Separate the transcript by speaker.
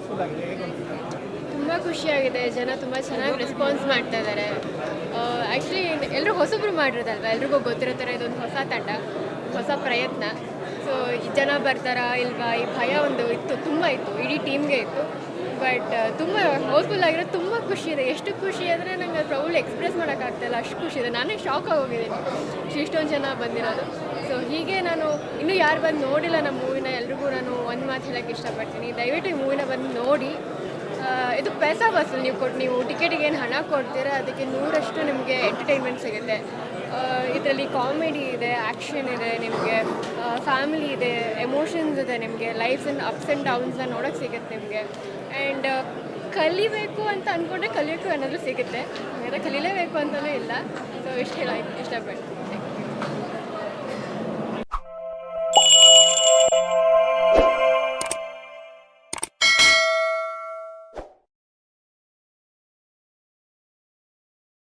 Speaker 1: House full ಆಗಿದೆ, ಹೇಗೆ ಅನಿಸುತ್ತೆ?
Speaker 2: ತುಂಬ ಖುಷಿಯಾಗಿದೆ. ಜನ ತುಂಬ ಚೆನ್ನಾಗಿ ರೆಸ್ಪಾನ್ಸ್ ಮಾಡ್ತಾ ಇದ್ದಾರೆ. ಆ್ಯಕ್ಚುಲಿ ಎಲ್ಲರೂ ಹೊಸಬ್ರು ಮಾಡಿರೋದಲ್ವ, ಎಲ್ರಿಗೂ ಗೊತ್ತಿರೋ ಥರ ಇದೊಂದು ಹೊಸ ತಂಡ, ಹೊಸ ಪ್ರಯತ್ನ. ಸೊ ಜನ ಬರ್ತಾರಾ ಇಲ್ವಾ ಈ ಭಯ ಒಂದು ಇತ್ತು, ತುಂಬ ಇತ್ತು, ಇಡೀ ಟೀಮ್ಗೆ ಇತ್ತು. ಬಟ್ ತುಂಬ ಹೌಸ್ಫುಲ್ ಆಗಿರೋದು ತುಂಬ ಖುಷಿ ಇದೆ. ಎಷ್ಟು ಖುಷಿ ಅಂದರೆ ನಂಗೆ ಪ್ರೌಡ್ ಎಕ್ಸ್ಪ್ರೆಸ್ ಮಾಡೋಕ್ಕಾಗ್ತಾಯಿಲ್ಲ, ಅಷ್ಟು ಖುಷಿ ಇದೆ. ನಾನೇ ಶಾಕ್ ಆಗೋಗಿದ್ದೀನಿ ಇಷ್ಟೊಂದು ಜನ ಬಂದಿರೋದು. ಸೊ ಹೀಗೆ ನಾನು ಇನ್ನೂ ಯಾರು ಬಂದು ನೋಡಿಲ್ಲ ನಮ್ಮ ಮೂವಿನ, ಎಲ್ರಿಗೂ ನಾನು ಒಂದು ಮಾತು ಹೇಳೋಕ್ಕೆ ಇಷ್ಟಪಡ್ತೀನಿ, ದಯವಿಟ್ಟು ಈ ಮೂವಿನ ಬಂದು ನೋಡಿ. ಇದು ಪೈಸಾ ವಸೂಲ್. ನೀವು ಟಿಕೆಟಿಗೆ ಏನು ಹಣ ಕೊಡ್ತೀರಾ ಅದಕ್ಕೆ 100ರಷ್ಟು ನಿಮಗೆ ಎಂಟರ್ಟೈನ್ಮೆಂಟ್ ಸಿಗುತ್ತೆ. ಇದರಲ್ಲಿ ಕಾಮಿಡಿ ಇದೆ, ಆ್ಯಕ್ಷನ್ ಇದೆ, ನಿಮಗೆ ಫ್ಯಾಮಿಲಿ ಇದೆ, ಎಮೋಷನ್ಸ್ ಇದೆ, ನಿಮಗೆ ಲೈಫ್ನ ಅಪ್ಸ್ ಆ್ಯಂಡ್ ಡೌನ್ಸ್ನ ನೋಡೋಕ್ಕೆ ಸಿಗುತ್ತೆ ನಿಮಗೆ. ಆ್ಯಂಡ್ ಕಲಿಬೇಕು ಅಂತ ಅಂದ್ಕೊಂಡ್ರೆ ಕಲಿಯೋಕ್ಕೂ ಏನಾದರೂ ಸಿಗುತ್ತೆ, ಬೇರೆ ಕಲೀಲೇಬೇಕು ಅಂತಲೂ ಇಲ್ಲ. ಸೊ ಇಷ್ಟು ಹೇಳೋಕ್ಕೆ ಇಷ್ಟಪಡ್ತೀನಿ.